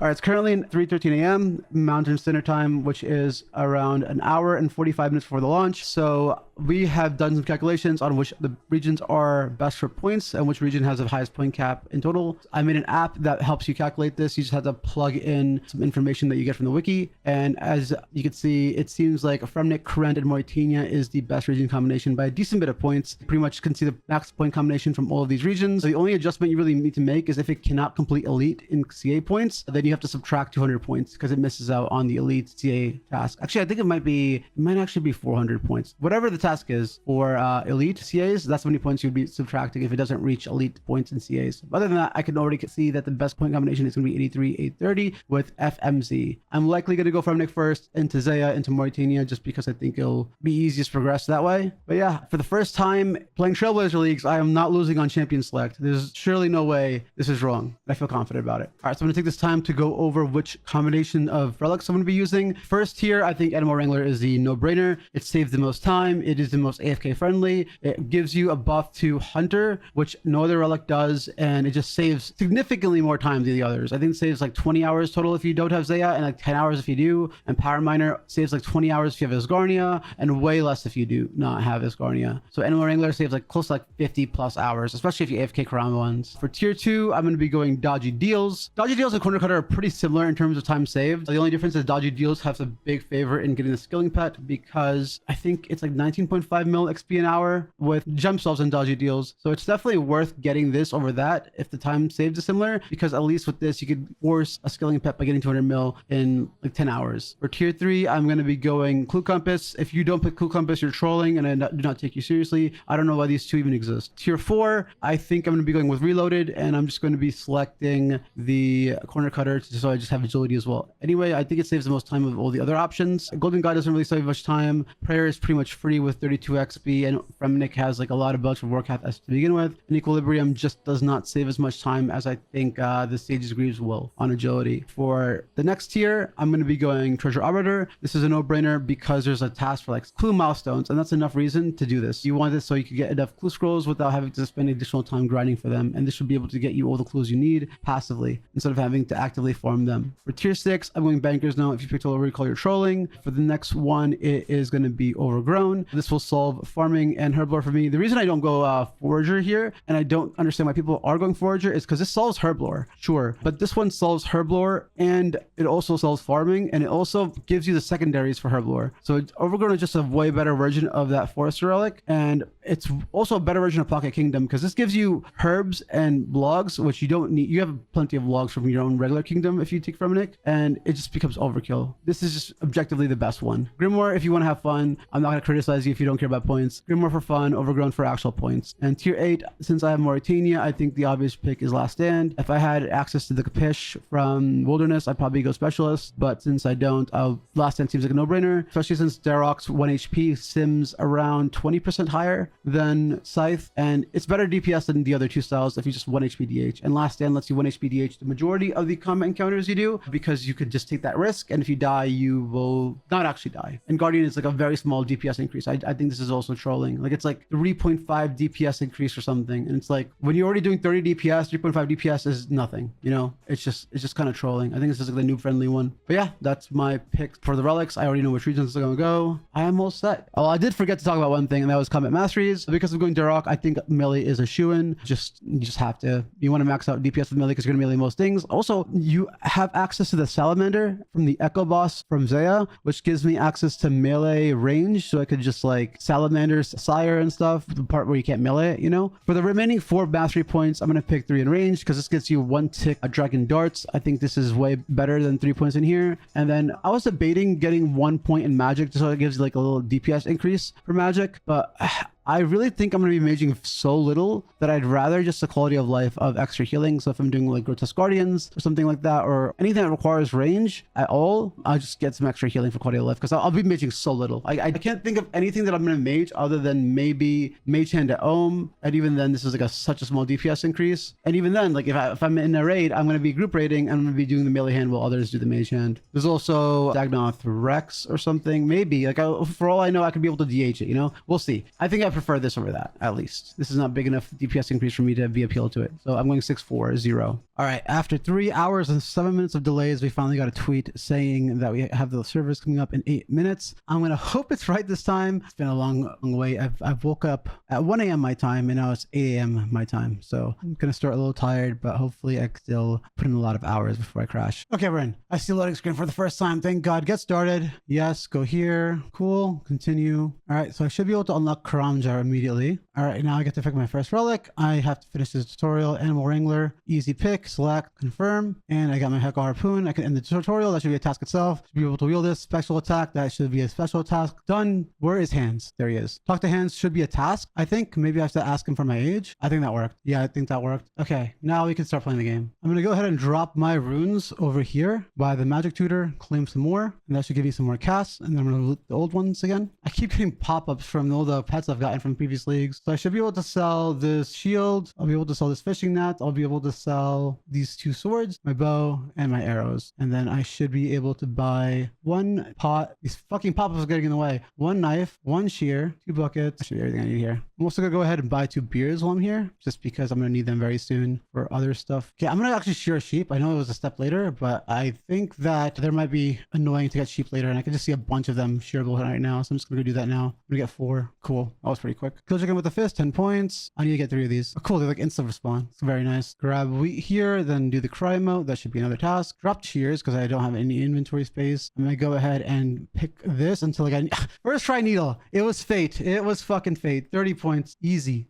All right, it's currently 3:13 a.m. Mountain Standard Time, which is around an hour and 45 minutes before the launch. So we have done some calculations on which the regions are best for points and which region has the highest point cap in total. I made an app that helps you calculate this. You just have to plug in some information that you get from the wiki. And as you can see, it seems like Fremnik, Krend, and Mauritania is the best region combination by a decent bit of points. You pretty much can see the max point combination from all of these regions. So the only adjustment you really need to make is if it cannot complete elite in CA points, then you have to subtract 200 points because it misses out on the elite CA task. Actually, I think it might actually be 400 points. Whatever the task is for elite CAs, that's how many points you'd be subtracting if it doesn't reach elite points in CAs. Other than that, I can already see that the best point combination is going to be 83, 830 with FMZ. I'm likely going to go from Nick first into Zaya, into Mauritania, just because I think it'll be easiest to progress that way. But yeah, for the first time playing Trailblazer Leagues, I am not losing on Champion Select. There's surely no way this is wrong. I feel confident about it. All right, so I'm going to take this time to go over which combination of relics I'm going to be using. First here, I think Animal Wrangler is the no-brainer. It saves the most time. It is the most AFK friendly. It gives you a buff to Hunter, which no other relic does, and it just saves significantly more time than the others. I think it saves like 20 hours total if you don't have Zaya, and like 10 hours if you do. And Power Miner saves like 20 hours if you have Asgarnia, and way less if you do not have Asgarnia. So Animal Wrangler saves like close to like 50 plus hours, especially if you AFK Karamja ones. For tier 2, I'm going to be going Dodgy Deals. Dodgy Deals and Corner Cutter are pretty similar in terms of time saved. The only difference is Dodgy Deals has a big favor in getting the skilling pet because I think it's like 19.5 mil XP an hour with gem solves and Dodgy Deals. So it's definitely worth getting this over that if the time saved is similar, because at least with this, you could force a skilling pet by getting 200 mil in like 10 hours. For tier 3, I'm going to be going Clue Compass. If you don't pick Clue Compass, you're trolling and I do not take you seriously. I don't know why these two even exist. Tier 4, I think I'm going to be going with Reloaded, and I'm just going to be selecting the Corner Cutter so I just have agility as well. Anyway, I think it saves the most time of all the other options. Golden God doesn't really save much time. Prayer is pretty much free with 32 XP, and Fremnik has like a lot of bugs for Warcath S to begin with. And Equilibrium just does not save as much time as I think the Sage's Greaves will on agility. For the next tier, I'm going to be going Treasure Arbiter. This is a no-brainer because there's a task for like clue milestones, and that's enough reason to do this. You want this so you can get enough clue scrolls without having to spend additional time grinding for them, and this should be able to get you all the clues you need passively instead of having to actively farm them. For tier 6, I'm going Bankers now. If you picked Over Recall, you're trolling. For the next one, it is going to be Overgrown. This will solve farming and Herblore for me. The reason I don't go Forager here, and I don't understand why people are going Forager, is because this solves Herblore, sure, but this one solves Herblore and it also solves farming, and it also gives you the secondaries for Herblore. So Overgrown is just a way better version of that Forester Relic, and it's also a better version of Pocket Kingdom because this gives you herbs and logs, which you don't need. You have plenty of logs from your own regular kingdom if you take Fremnik, and it just becomes overkill. This is just objectively the best one. Grimoire, if you want to have fun. I'm not going to criticize you if you don't care about points. Grimoire for fun, Overgrown for actual points. And tier 8, since I have Mauritania, I think the obvious pick is Last Stand. If I had access to the Capiche from Wilderness, I'd probably go Specialist, but since I don't, Last Stand seems like a no-brainer, especially since Darok's 1 HP sims around 20% higher than Scythe, and it's better DPS than the other two styles if you just 1 HP DH. And Last Stand lets you 1 HP DH the majority of the combat encounters you do, because you could just take that risk, and if you die, you will not actually die. And Guardian is like a very small DPS increase. I think this is also trolling. Like it's like 3.5 DPS increase or something, and it's like when you're already doing 30 DPS, 3.5 DPS is nothing, you know. It's just kind of trolling. I think this is like the noob friendly one. But yeah, that's my pick for the relics. I already know which regions are gonna go. I am all set. Oh, I did forget to talk about one thing, and that was combat masteries. Because of going Darok, I think melee is a shoo-in. You just have to. You want to max out DPS with melee because you're gonna melee most things. Also, you have access to the Salamander from the Echo Boss from Zaya, which gives me access to melee range, so I could just like Salamander's Sire and stuff, the part where you can't melee it, you know. For the remaining 4 mastery points, I'm gonna pick 3 in range because this gets you 1 tick of Dragon Darts. I think this is way better than 3 points in here. And then I was debating getting 1 point in magic just so it gives you like a little DPS increase for magic, but I really think I'm going to be maging so little that I'd rather just the quality of life of extra healing. So if I'm doing like Grotesque Guardians or something like that, or anything that requires range at all, I'll just get some extra healing for quality of life because I'll be maging so little. I can't think of anything that I'm going to mage other than maybe Mage Hand at Ohm. And even then, this is like such a small DPS increase. And even then, like if I'm in a raid, I'm going to be group raiding and I'm going to be doing the melee hand while others do the Mage Hand. There's also Dagnoth Rex or something. Maybe like for all I know, I could be able to DH it, you know? We'll see. I think I prefer this over that, at least. This is not big enough DPS increase for me to be appealed to it. So I'm going 640. All right, after 3 hours and 7 minutes of delays, we finally got a tweet saying that we have the service coming up in 8 minutes. I'm gonna hope it's right this time. It's been a long wait. I've woke up at 1 a.m. my time, and now it's 8 a.m. my time. So I'm gonna start a little tired, but hopefully I can still put in a lot of hours before I crash. Okay, we're in. I see loading screen for the first time. Thank God. Get started. Yes, go here. Cool. Continue. All right, so I should be able to unlock Karamja immediately. All right, now I get to pick my first relic. I have to finish this tutorial. Animal Wrangler. Easy pick. Select. Confirm. And I got my Heckle Harpoon. I can end the tutorial. That should be a task itself. Should be able to wield this. Special attack. That should be a special task. Done. Where is Hands? There he is. Talk to Hands should be a task. I think maybe I have to ask him for my age. I think that worked. Yeah, I think that worked. Okay, now we can start playing the game. I'm gonna go ahead and drop my runes over here by the magic tutor, claim some more, and that should give you some more casts, and then I'm gonna loot the old ones again. I keep getting pop-ups from all the pets I've gotten from previous leagues. So I should be able to sell this shield. I'll be able to sell this fishing net. I'll be able to sell these 2 swords, my bow, and my arrows. And then I should be able to buy 1 pot. These fucking pop-ups are getting in the way. 1 knife, 1 shear, 2 buckets. That should be everything I need here. I'm also gonna go ahead and buy 2 beers while I'm here, just because I'm gonna need them very soon for other stuff. Okay, I'm gonna actually shear a sheep. I know it was a step later, but I think that there might be annoying to get sheep later, and I can just see a bunch of them shearable right now, so I'm just gonna go do that now. I'm gonna get 4. Cool. That was pretty quick. Kill chicken with the fist, 10 points. I need to get 3 of these. Oh, cool, they're like instant respawn. It's very nice. Grab wheat here, then do the cry emote. That should be another task. Drop shears because I don't have any inventory space. I'm gonna go ahead and pick this until I got first try needle. It was fate. It was fucking fate. 30 points. Easy.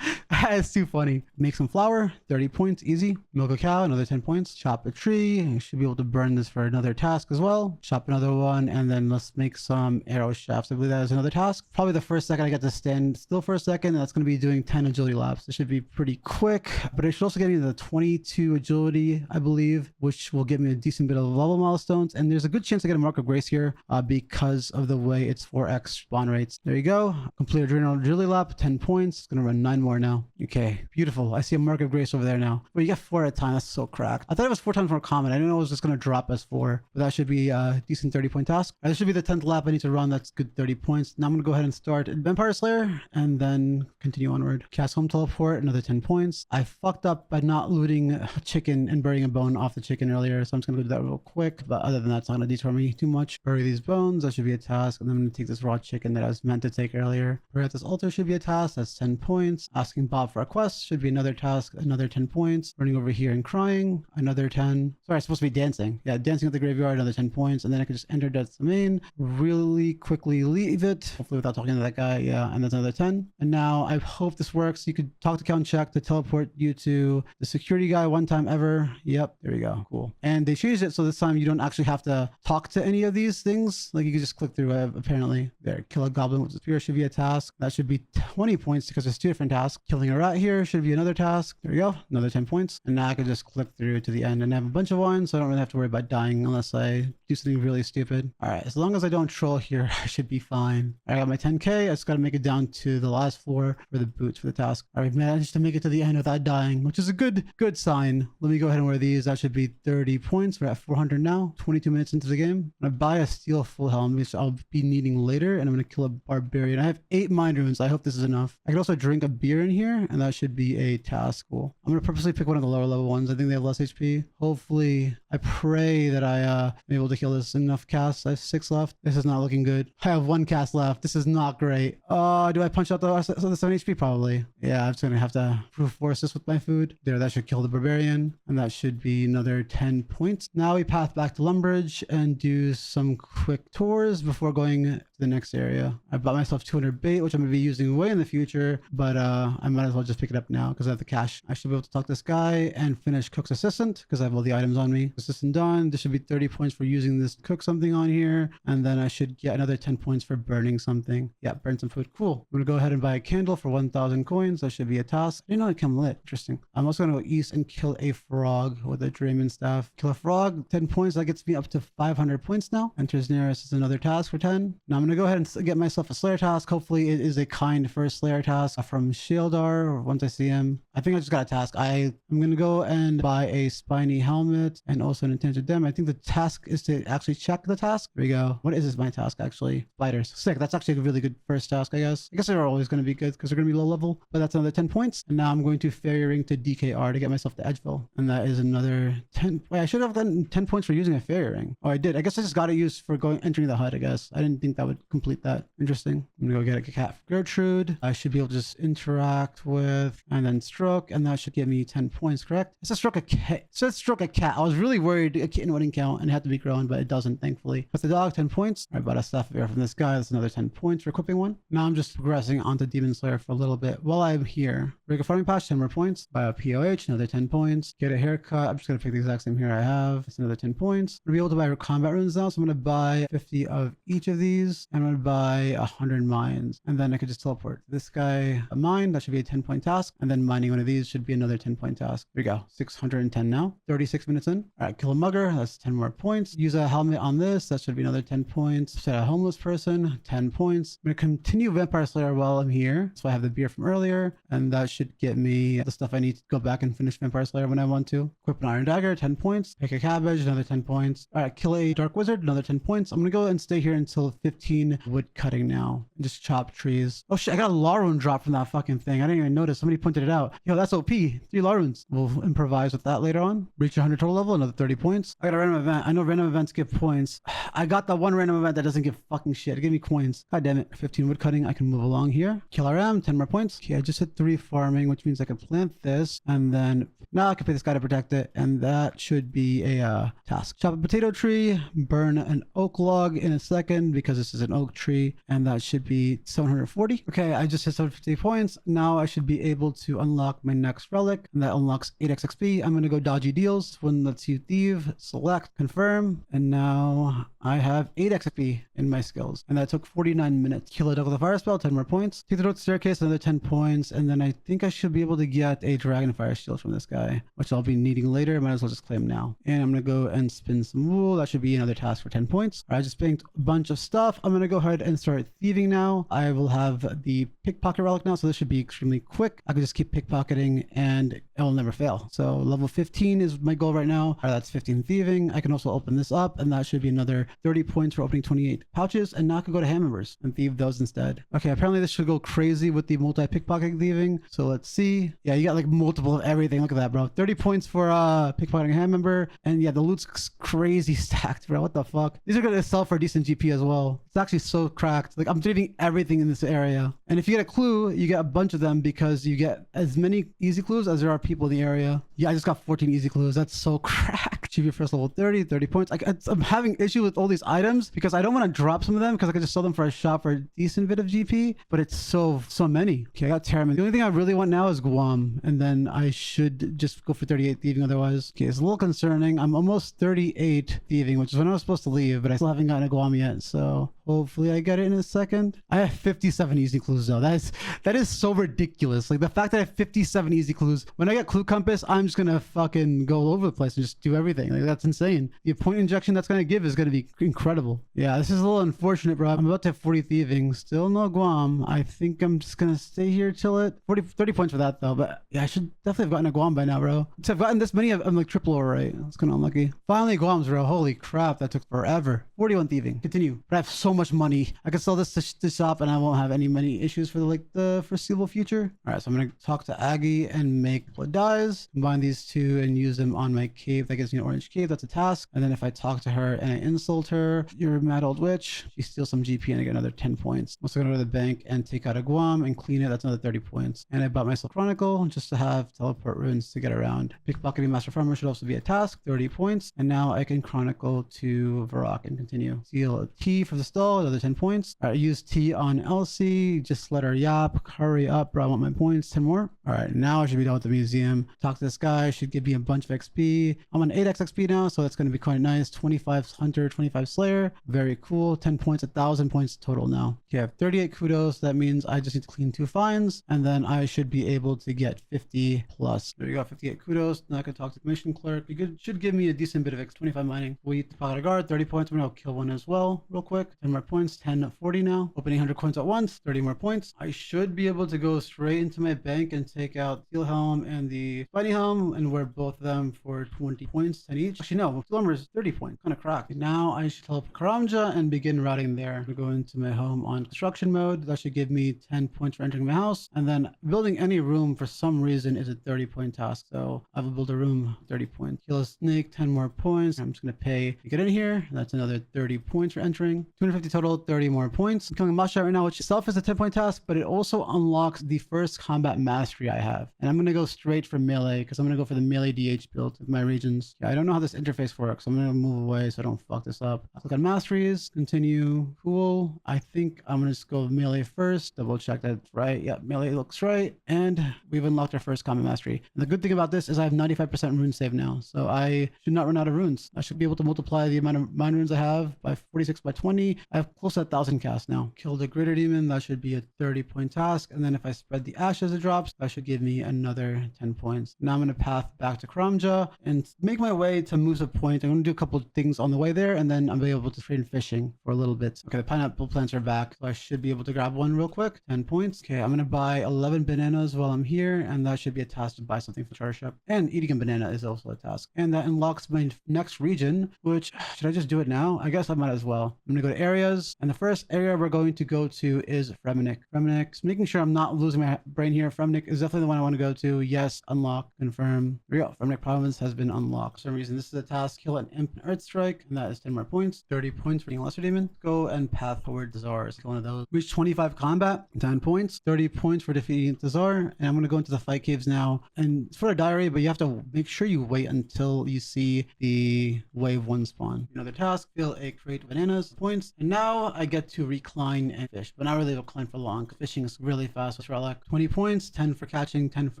That is too funny. Make some flour. 30 points. Easy. Milk a cow. Another 10 points. Chop a tree. I should be able to burn this for another task as well. Chop another one, and then let's make some arrow shafts. I believe that is another task. Probably the first second I get to stand still for a second. That's going to be doing 10 agility laps. It should be pretty quick, but it should also get me the 22 agility, I believe, which will give me a decent bit of level milestones. And there's a good chance I get a Mark of Grace here because of the way it's 4x spawn rates. There you go. Complete adrenal agility lap, 10 points. It's going to run 9 more now. Okay, beautiful. I see a Mark of Grace over there now. But you get 4 at a time. That's so cracked. I thought it was 4 times more common. I didn't know it was just going to drop as 4, but that should be a decent 30-point task. All right, this should be the 10th lap I need to run. That's good 30 points. Now I'm going to go ahead and start Vampire Slayer and then continue onward. Cast Home Teleport, another 10 points. I fucked up by not looting a chicken and burying a bone off the chicken earlier, so I'm just going to do that real quick. But other than that, it's not going to detour me too much. Bury these bones. That should be a task. And then I'm going to take this raw chicken that I was meant to take earlier. Bury at this altar should be a task. That's 10 points. Asking Bob for a quest should be another task. Another 10 points. Running over here and crying. Another 10. Sorry, it's supposed to be dancing. Yeah, dancing at the graveyard. Another 10 points. And then I can just enter Death's Domain. Really quickly leave it. Hopefully without talking to that guy. Yeah, and that's another 10. And now I hope this works. You could talk to Count Check to teleport you to the security guy one time ever. Yep, there we go. Cool. And they changed it so this time you don't actually have to talk to any of these things. Like you can just click through it, apparently. There, kill a goblin with a spear should be a task. That should be 20 points because there's 2 different tasks. Killing a rat here should be another task. There we go. Another 10 points. And now I can just click through to the end and I have a bunch of ones, so I don't really have to worry about dying unless I do something really stupid. All right, as long as I don't troll here, I should be fine. I got my 10k. I just got to make it down to the last floor for the boots for the task. All right, I've managed to make it to the end without dying, which is a good sign. Let me go ahead and wear these. That should be 30 points. We're at 400 now. 22 minutes into the game. I'm gonna buy a steel full helm, which I'll be needing later, and I'm gonna kill a barbarian. I have 8 mind runes. I hope this is enough. I can also drink a beer in here, and that should be a task. Cool. I'm gonna purposely pick one of the lower level ones. I think they have less HP. Hopefully, I pray that I'm able to kill this. Enough casts. I have 6 left. This is not looking good. I have 1 cast left. This is not great. Do I punch out the 7 HP? Probably. Yeah, I'm just gonna have to brute force this with my food. There, that should kill the barbarian, and that should be another 10 points. Now we path back to Lumbridge and do some quick tours before going to the next area. I bought myself 200 bait, which I'm gonna be using way in the future, but I might as well just pick it up now because I have the cash. I should be able to talk to this guy and finish Cook's Assistant because I have all the items on me. Assistant done. This should be 30 points for using this cook something on here, and then I should get another 10 points for burning something. Yeah, burn some food. Cool. I'm gonna go ahead and buy a candle for 1,000 coins. That should be a task. I didn't know it come lit. Interesting. I'm also gonna go east and kill a frog with a Draymond staff. Kill a frog, 10 points. That gets me up to 500 points now. Enters nearest is another task for 10. Now I'm gonna go ahead and get myself a Slayer task. Hopefully it is a kind first Slayer task from Sheildar, or once I see him. I think I just got a task. I'm going to go and buy a spiny helmet and also an enchanted gem. I think the task is to actually check the task. There we go. What is this my task actually? Spiders. Sick. That's actually a really good first task, I guess. I guess they're always going to be good because they're going to be low level, but that's another 10 points. And now I'm going to Fairy Ring to DKR to get myself to Edgeville. And that is another 10. Wait, I should have gotten 10 points for using a Fairy Ring. Oh, I did. I guess I just got it used for entering the hut, I guess. I didn't think that would complete that. Interesting. I'm going to go get a cat for Gertrude. I should be able to just interact with and then stroke, and that should give me 10 points, correct? It says stroke a cat. It says stroke a cat. I was really worried a kitten wouldn't count and it had to be grown, but it doesn't, thankfully. With the dog, 10 points. I bought a staff of air from this guy. That's another 10 points for equipping one. Now I'm just progressing onto Demon Slayer for a little bit while I'm here. Break a farming patch, 10 more points. Buy a POH, another 10 points. Get a haircut. I'm just going to pick the exact same hair I have. It's another 10 points. I'm going to be able to buy combat runes now, so I'm going to buy 50 of each of these. And I'm going to buy 100 mines. And then I could just teleport this guy a mine. That should be a 10-point task. And then mining one of these should be another 10-point task. There we go. 610 now. 36 minutes in. All right, kill a mugger. That's 10 more points. Use a helmet on this. That should be another 10 points. Set a homeless person. 10 points. I'm going to continue Vampire Slayer while I'm here. So I have the beer from earlier. And that should get me the stuff I need to go back and finish Vampire Slayer when I want to. Equip an Iron Dagger. 10 points. Pick a cabbage. Another 10 points. All right, kill a Dark Wizard. Another 10 points. I'm going to go and stay here until 15 wood cutting now. And just chop trees. Oh shit, I got a law rune drop from that fucking thing. I didn't even notice. Somebody pointed it out. Yo, that's OP. 3 law runes. We'll improvise with that later on. Reach 100 total level. Another 30 points. I got a random event. I know random events give points. I got the one random event that doesn't give fucking shit. It gave me coins. God damn it. 15 wood cutting. I can move along here. Kill RM. 10 more points. Okay, I just hit 3 farming, which means I can plant this. And then now I can pay this guy to protect it. And that should be a task. Chop a potato tree. Burn an oak log in a second because this is an oak tree. And that should be 740. Okay, I just hit 750 points. Now I should be able to unlock my next relic. And that unlocks 8x XP. I'm going to go dodgy deals. One lets you thieve. Select. Confirm. And now I have 8x XP in my skills. And that took 49 minutes. Kill a dog with a fire spell. 10 more points. Take the road staircase. Another 10 points. And then I think I should be able to get a dragonfire shield from this guy, which I'll be needing later. Might as well just claim now. And I'm going to go and spin some wool. That should be another task for 10 points. All right, I just banked a bunch of stuff. I'm going to go ahead and start thieving now. I will have the pickpocket relic now, so this should be extremely quick. I can just keep pickpocketing and it will never fail. So level 15 is my goal right now. All right, that's 15 thieving. I can also open this up, and that should be another 30 points for opening 28 pouches. And now I can go to hand members and thieve those instead. Okay, apparently this should go crazy with the multi-pickpocket thieving. So let's see. Yeah, you got like multiple of everything. Look at that, bro. 30 points for pickpocketing a hand member. And yeah, the loot's crazy stacked, bro. What the fuck? These are going to sell for a decent GP as well. It's actually so cracked. Like, I'm thieving everything in this area. And if you get a clue, you get a bunch of them because you get as many easy clues as there are people in the area. Yeah, I just got 14 easy clues. That's so cracked. Achieve your first level 30 points. I'm having issue with all these items because I don't want to drop some of them because I could just sell them for a shop for a decent bit of GP, but it's so many. Okay, I got Terraman. The only thing I really want now is Guam, and then I should just go for 38 thieving otherwise. Okay, it's a little concerning. I'm almost 38 thieving, which is when I was supposed to leave, but I still haven't gotten a Guam yet, so hopefully I get it in a second. I have 57 easy clues though. That is so ridiculous. Like the fact that I have 57 easy clues. When I get Clue Compass, I'm just gonna fucking go all over the place and just do everything. Like that's insane. The point injection that's gonna give is gonna be incredible. Yeah, this is a little unfortunate, bro. I'm about to have 40 thieving. Still no Guam. I think I'm just gonna stay here till it. 30 points for that though. But yeah, I should definitely have gotten a Guam by now, bro. So I've gotten this many, I'm like triple ore, right? That's kind of unlucky. Finally Guams, bro. Holy crap, that took forever. 41 thieving. Continue. But I have so much money. I can sell this to shop and I won't have any money issues for the foreseeable future. All right, so I'm gonna talk to Aggie and make blood dyes. Combine these two and use them on my cave. That gives me an orange cave. That's a task. And then if I talk to her and I insult her, you're a mad old witch. She steals some GP and I get another 10 points. I'm also gonna go to the bank and take out a Guam and clean it. That's another 30 points. And I bought myself Chronicle just to have teleport runes to get around. Pickpocketing Master Farmer should also be a task. 30 points. And now I can Chronicle to Varrock and continue. Steal a T for the stall. Another 10 points. All right, use T on Elsie. Just let her yap. Hurry up, bro. I want my points. 10 more. All right, now I should be done with the museum. Talk to this guy. Should give me a bunch of XP. I'm on 8x max XP now, so that's going to be quite nice. 25 Hunter, 25 Slayer. Very cool. 10 points, 1,000 points total now. Okay, I have 38 kudos. That means I just need to clean 2 fines, and then I should be able to get 50 plus. There you go, 58 kudos. Now I can talk to the commission clerk. You should give me a decent bit of X. 25 mining. Wait, pocket guard, 30 points. I'm going to kill one as well, real quick. 10 more points, 1040 now. Opening 100 coins at once, 30 more points. I should be able to go straight into my bank and take out Steel Helm and the Spiny Helm and wear both of them for 20 points, 10 each. Actually, no, Steel Armor is 30 points. Kind of cracked. Now I should help Karamja and begin routing there. I'm going to go into my home on construction mode. That should give me 10 points for entering my house. And then building any room for some reason is a 30-point task. So I will build a room, 30 points. Kill a snake, 10 more points. I'm just going to pay to get in here. That's another 30 points for entering. 250 total, 30 more points. I'm killing Mazhar right now, which itself is a 10-point task, but it also unlocks the first combat mastery I have. And I'm going to go straight for melee because I'm going to go for the melee DH build with my regions. Yeah, I don't know how this interface works. I'm going to move away so I don't fuck this up. Click on masteries, continue. Cool. I think I'm going to just go melee first. Double check that's right. Yeah, melee looks right. And we've unlocked our first combat mastery. And the good thing about this is I have 95% rune save now. So I should not run out of runes. I should be able to multiply the amount of mine runes I have by 46 by 20. I have close to 1,000 cast now. Killed a greater demon. That should be a 30-point task. And then if I spread the ashes it drops, that should give me another 10 points. Now I'm going to path back to Karamja and make my way to Musa Point. I'm going to do a couple of things on the way there, and then I'll be able to train fishing for a little bit. Okay, the pineapple plants are back, so I should be able to grab one real quick. 10 points. Okay, I'm going to buy 11 bananas while I'm here, and that should be a task to buy something for charter ship. And eating a banana is also a task. And that unlocks my next region, which, should I just do it now? I guess I might as well. I'm going to go to areas, and the first area we're going to go to is Relic. Relic, making sure I'm not losing my brain here. Relic is definitely the one I want to go to. Yes, unlock, confirm. Here we go. Relic province has been unlocked. For some reason, this is a task. Kill an imp and earth strike, and that is 10 more points. 30 points for being a lesser demon. Go and path forward to Czars. Kill one of those. Reach 25 combat, 10 points. 30 points for defeating the Czar. And I'm going to go into the fight caves now. And it's for a diary, but you have to make sure you wait until you see the wave 1 spawn. Another task, fill a crate of bananas, points. And now I get to recline and fish, but not really recline for long. Fishing is really fast with Relic. 20 points, 10 for catching, 10 for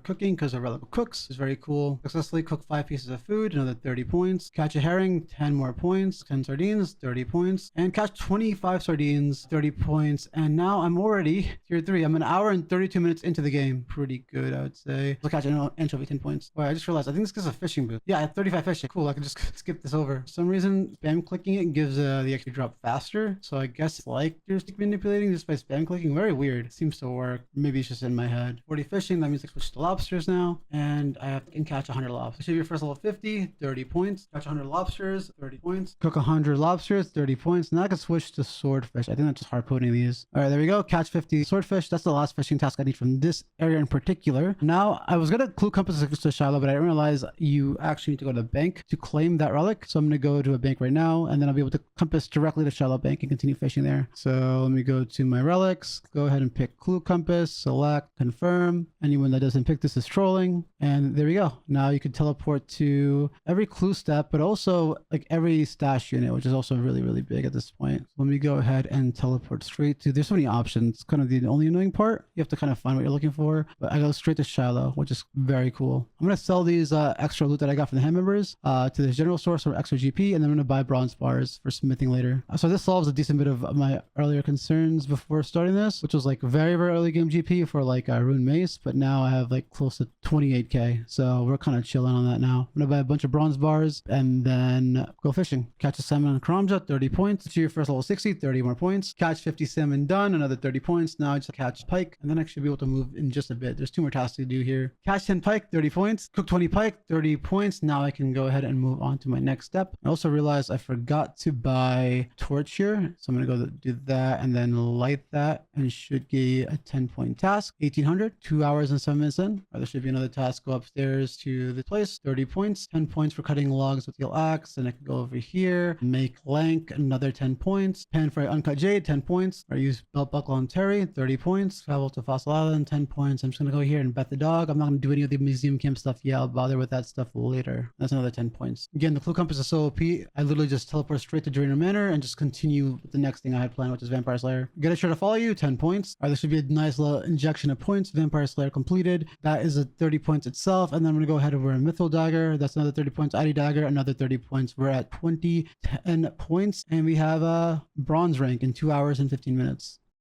cooking, because a Relic cooks. It's very cool. Successfully cook 5 pieces of food, another 30 points. Catch a herring, 10 more points. 10 sardines, 30 points. And catch 25 sardines, 30 points. And now I'm already tier 3. I'm an hour and 32 minutes into the game. Pretty good, I would say. I'll catch an anchovy, 10 points. Wait, I just realized, I think this gives a fishing boost. Yeah, I have 35 fishing. Cool, I can just skip this over. For some reason, spam clicking it gives the XP drop faster. So I guess it's like you're stick manipulating just by spam clicking. Very weird. It seems to work. Maybe it's just in my head. 40 fishing, that means I switch to lobsters now. And I can catch 100 lobsters. Should be your first level 50, 30 points. Catch 100 lobsters, 30 points. Cook 100 lobsters, 30 points. Now I can switch to swordfish. I think that's just harpooning these. All right, there we go. Catch 50 swordfish. That's the last fishing task I need from this area in particular. Now, I was going to clue compass to Shiloh, but I didn't realize you actually need to go to the bank to claim that relic. So I'm going to go to a bank right now, and then I'll be able to compass directly to Shiloh Bank and continue fishing there. So let me go to my relics. Go ahead and pick clue compass, select, confirm. Anyone that doesn't pick this is trolling. And there we go. Now you can teleport to every clue step, but also like every stash unit, which is also really, really big at this point. Let me go ahead and teleport straight to, there's so many options. It's kind of the only annoying part. You have to kind of find what you're looking for, but I go straight to Shiloh, which is very cool. I'm going to sell these extra loot that I got from the hand members to the general store for extra GP, and then I'm going to buy bronze bars for smithing later. So this solves a decent bit of my earlier concerns before starting this, which was like very, very early game GP for like rune mace, but now I have like close to 28k. So we're kind of chilling on that now. I'm going to buy a bunch of bronze bars and then go fishing. Catch a salmon on Karamja, 30 points. To your first level 60, 30 more points. Catch 50 salmon done, another 30 points. Now I just catch pike, and then I should be able to move in just a bit. There's 2 more tasks to do here. Catch 10 pike, 30 points. Cook 20 pike, 30 points. Now I can go ahead and move on to my next step. I also realized I forgot to buy torch here. So I'm going to go do that and then light that, and should get a 10-point task. 1800, 2 hours and 7 minutes in. Or there should be another task. Go upstairs to this place, 30 points. 10 points for cutting logs with steel axe. And I can go over here, make lank, another 10 points. Pen for uncut jade, 10 points. Or use belt buckle on Terry, 30 points. Travel to Fossil Island, 10 points. I'm just going to go here and bet the dog. I'm not going to do any of the museum camp stuff. Yeah, I'll bother with that stuff later. That's another 10 points. Again, the clue compass is so OP. I literally just teleport straight to Drainer Manor and just continue with the next thing I had planned, which is Vampire Slayer. Get a sure to follow you, 10 points. All right, there should be a nice little injection of points. Vampire Slayer completed. That is a 30 points itself. And then I'm going to go ahead and wear a Mithril Dagger. That's another 30 points. points. ID Dagger, another 30 points. We're at 2010 points, and we have a bronze rank in 2 hours and 15 minutes.